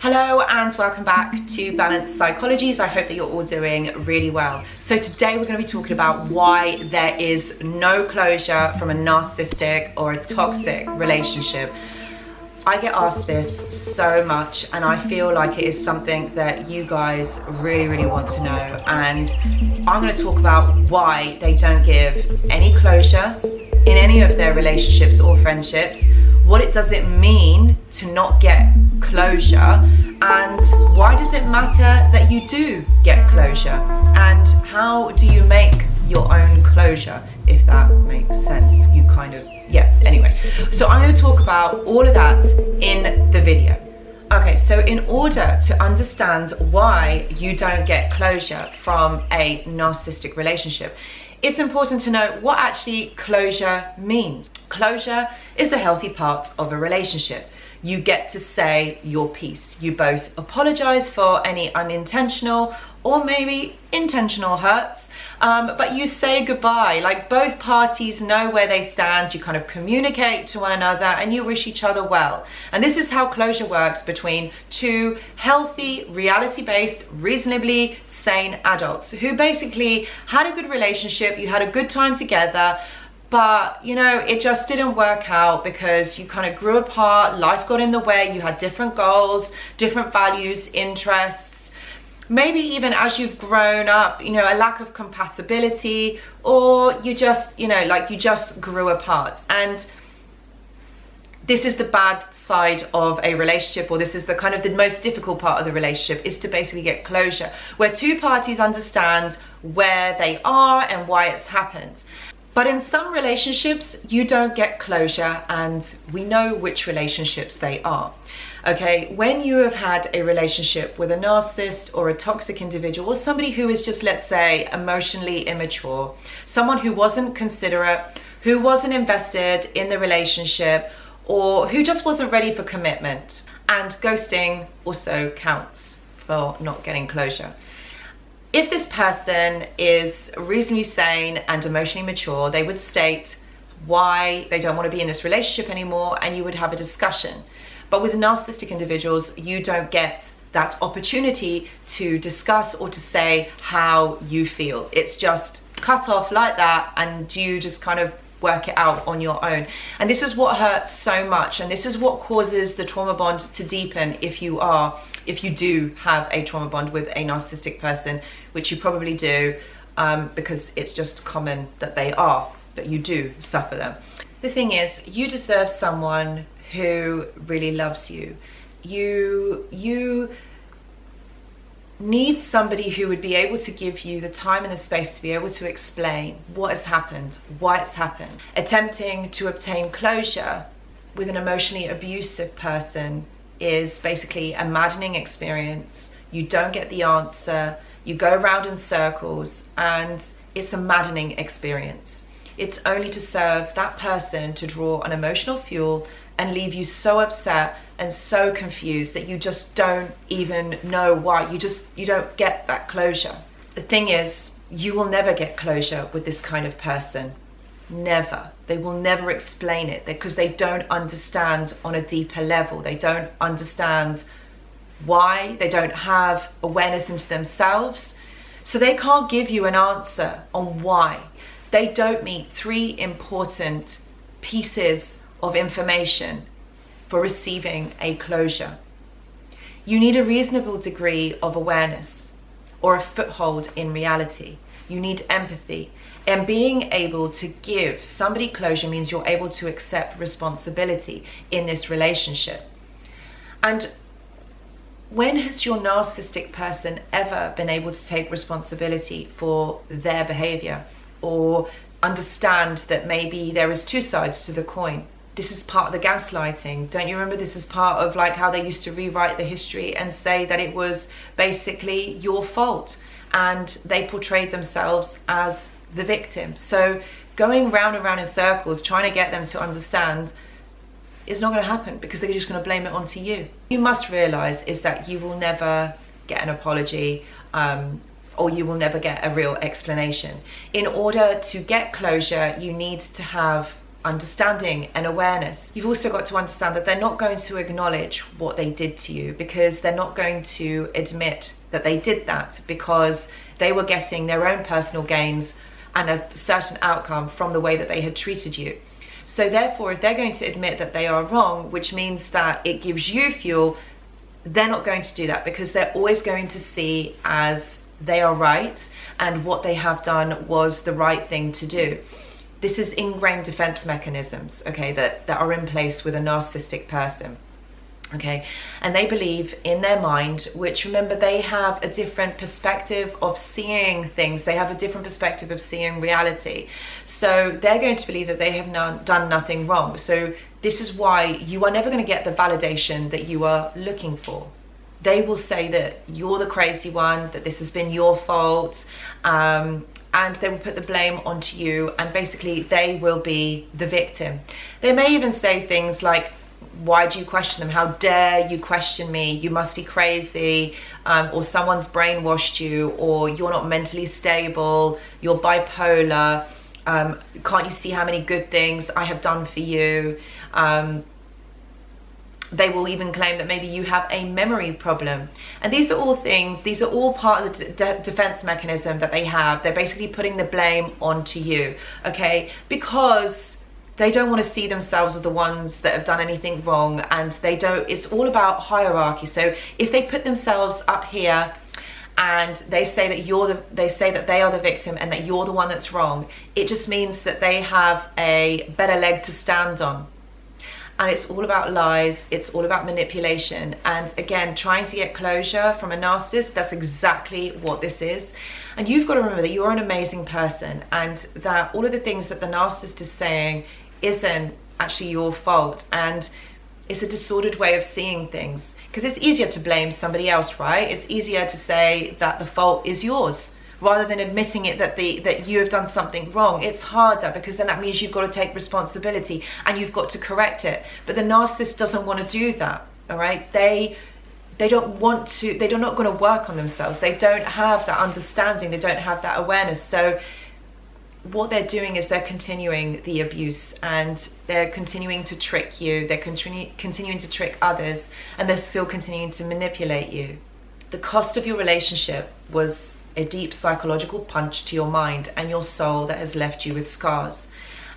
Hello and welcome back to Balanced Psychologies. I hope that you're all doing really well. So today we're going to be talking about why there is no closure from a narcissistic or a toxic relationship. I get asked this so much and I feel like it is something that you guys really want to know, and I'm going to talk about why they don't give any closure in any of their relationships or friendships, what it does it mean to not get closure, and why does it matter that you do get closure, and how do you make your own closure, if that makes sense. You kind of, yeah, anyway. So I'm going to talk about all of that in the video. Okay, so in order to understand why you don't get closure from a narcissistic relationship, it's important to know what actually closure means. Closure is a healthy part of a relationship. You get to say your piece. You both apologize for any unintentional or maybe intentional hurts, but you say goodbye. Like, both parties know where they stand. You kind of communicate to one another and you wish each other well. And this is how closure works between two healthy, reality-based, reasonably sane adults who basically had a good relationship. You had a good time together, but you know, it just didn't work out because you kind of grew apart, life got in the way, you had different goals, different values, interests, maybe even as you've grown up, you know, a lack of compatibility, or you just, you know, like you just grew apart. And this is the bad side of a relationship, or this is the kind of the most difficult part of the relationship, is to basically get closure, where two parties understand where they are and why it's happened. But in some relationships, you don't get closure, and we know which relationships they are. Okay, when you have had a relationship with a narcissist or a toxic individual, or somebody who is just, let's say, emotionally immature, someone who wasn't considerate, who wasn't invested in the relationship, or who just wasn't ready for commitment. And ghosting also counts for not getting closure. If this person is reasonably sane and emotionally mature, they would state why they don't want to be in this relationship anymore, and you would have a discussion. But with narcissistic individuals, you don't get that opportunity to discuss or to say how you feel. It's just cut off like that, and you just kind of work it out on your own. And this is what hurts so much, and this is what causes the trauma bond to deepen if you do have a trauma bond with a narcissistic person, which you probably do, because it's just common that you do suffer them. The thing is, you deserve someone who really loves you. You need somebody who would be able to give you the time and the space to be able to explain what has happened, why it's happened. Attempting to obtain closure with an emotionally abusive person is basically a maddening experience. You don't get the answer, you go around in circles, and it's a maddening experience. It's only to serve that person to draw an emotional fuel and leave you so upset and so confused that you just don't even know why. You don't get that closure. The thing is, you will never get closure with this kind of person. Never. They will never explain it because they don't understand on a deeper level. They don't understand why. They don't have awareness into themselves. So they can't give you an answer on why. They don't meet three important pieces of information for receiving a closure. You need a reasonable degree of awareness or a foothold in reality. You need empathy, and being able to give somebody closure means you're able to accept responsibility in this relationship. And when has your narcissistic person ever been able to take responsibility for their behavior, or understand that maybe there is two sides to the coin? This is part of the gaslighting. Don't you remember, this is part of like how they used to rewrite the history and say that it was basically your fault, and they portrayed themselves as the victim. So going round and round in circles trying to get them to understand is not going to happen, because they're just going to blame it onto you. You must realize is that you will never get an apology, or you will never get a real explanation. In order to get closure, you need to have understanding and awareness. You've also got to understand that they're not going to acknowledge what they did to you, because they're not going to admit that they did that, because they were getting their own personal gains and a certain outcome from the way that they had treated you. So therefore, if they're going to admit that they are wrong, which means that it gives you fuel, they're not going to do that, because they're always going to see as they are right and what they have done was the right thing to do. This is ingrained defense mechanisms, okay, that are in place with a narcissistic person. Okay, and they believe in their mind, which, remember, they have a different perspective of seeing things. They have a different perspective of seeing reality. So they're going to believe that they have done nothing wrong. So this is why you are never going to get the validation that you are looking for. They will say that you're the crazy one, that this has been your fault, and they will put the blame onto you, and basically they will be the victim. They may even say things like, why do you question them? How dare you question me? You must be crazy, or someone's brainwashed you, or you're not mentally stable, you're bipolar, can't you see how many good things I have done for you? They will even claim that maybe you have a memory problem. And these are all things, these are all part of the defense mechanism that they have. They're basically putting the blame onto you, okay? Because they don't want to see themselves as the ones that have done anything wrong, and they don't, it's all about hierarchy. So if they put themselves up here and they say that they are the victim and that you're the one that's wrong, it just means that they have a better leg to stand on. And it's all about lies, it's all about manipulation. And again, trying to get closure from a narcissist, that's exactly what this is. And you've got to remember that you're an amazing person, and that all of the things that the narcissist is saying isn't actually your fault. And it's a disordered way of seeing things, because it's easier to blame somebody else, right? It's easier to say that the fault is yours, rather than admitting it that you have done something wrong. It's harder, because then that means you've got to take responsibility and you've got to correct it. But the narcissist doesn't want to do that, all right? They don't want to, they're not going to work on themselves. They don't have that understanding, they don't have that awareness. So what they're doing is they're continuing the abuse, and they're continuing to trick you, they're continuing to trick others, and they're still continuing to manipulate you. The cost of your relationship was a deep psychological punch to your mind and your soul that has left you with scars.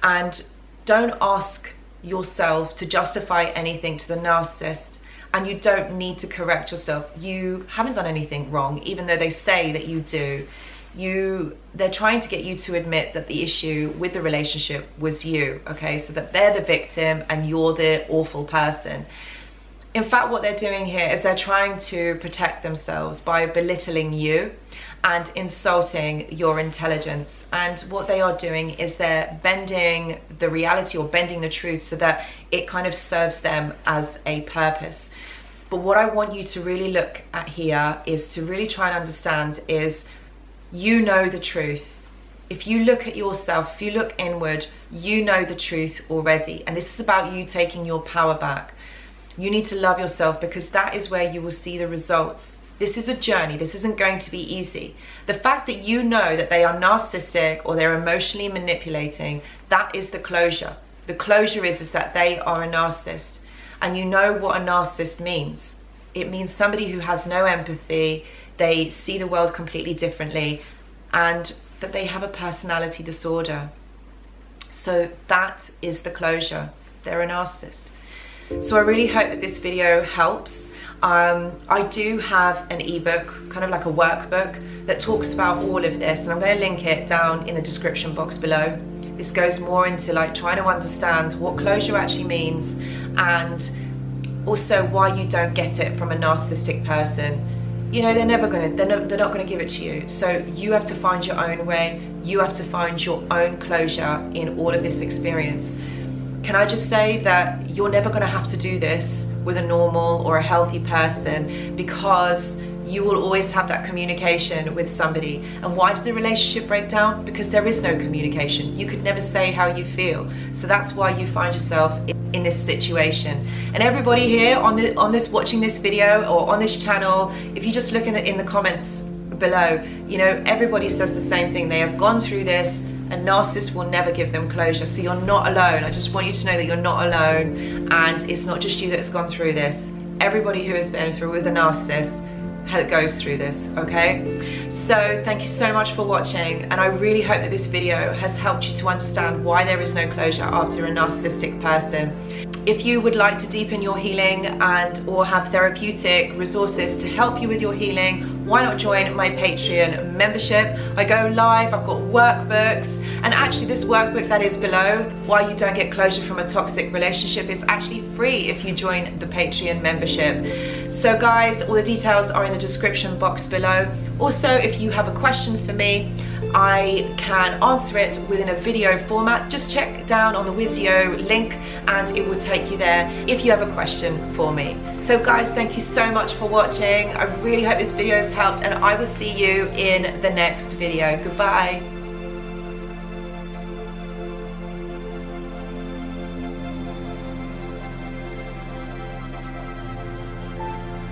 And don't ask yourself to justify anything to the narcissist, and you don't need to correct yourself. You haven't done anything wrong, even though they say that you do. They're trying to get you to admit that the issue with the relationship was you, okay? So that they're the victim and you're the awful person. In fact, what they're doing here is they're trying to protect themselves by belittling you and insulting your intelligence. And what they are doing is they're bending the reality, or bending the truth, so that it kind of serves them as a purpose. But what I want you to really look at here is to really try and understand is, you know the truth. If you look at yourself, if you look inward, you know the truth already. And this is about you taking your power back. You need to love yourself, because that is where you will see the results. This is a journey. This isn't going to be easy. The fact that you know that they are narcissistic or they're emotionally manipulating, that is the closure. The closure is that they are a narcissist. And you know what a narcissist means. It means somebody who has no empathy, they see the world completely differently, and that they have a personality disorder. So that is the closure. They're a narcissist. So I really hope that this video helps. I do have an ebook, kind of like a workbook, that talks about all of this, and I'm going to link it down in the description box below. This goes more into like trying to understand what closure actually means, and also why you don't get it from a narcissistic person. You know, they're not going to give it to you. So you have to find your own way. You have to find your own closure in all of this experience. Can I just say that you're never going to have to do this with a normal or a healthy person, because you will always have that communication with somebody. And why did the relationship break down? Because there is no communication. You could never say how you feel. So that's why you find yourself in this situation. And everybody here on this watching this video or on this channel, if you just look in the comments below, you know, everybody says the same thing. They have gone through this A narcissist will never give them closure, so you're not alone. I just want you to know that you're not alone, and it's not just you that's gone through this. Everybody who has been through with a narcissist goes through this, okay? So thank you so much for watching, and I really hope that this video has helped you to understand why there is no closure after a narcissistic person. If you would like to deepen your healing and or have therapeutic resources to help you with your healing, why not join my Patreon membership? I go live, I've got workbooks, and actually this workbook that is below, why you don't get closure from a toxic relationship, is actually free if you join the Patreon membership. So guys, all the details are in the description box below. Also, if you have a question for me, I can answer it within a video format. Just check down on the Wizio link and it will take you there if you have a question for me. So guys, thank you so much for watching. I really hope this video has helped, and I will see you in the next video. Goodbye.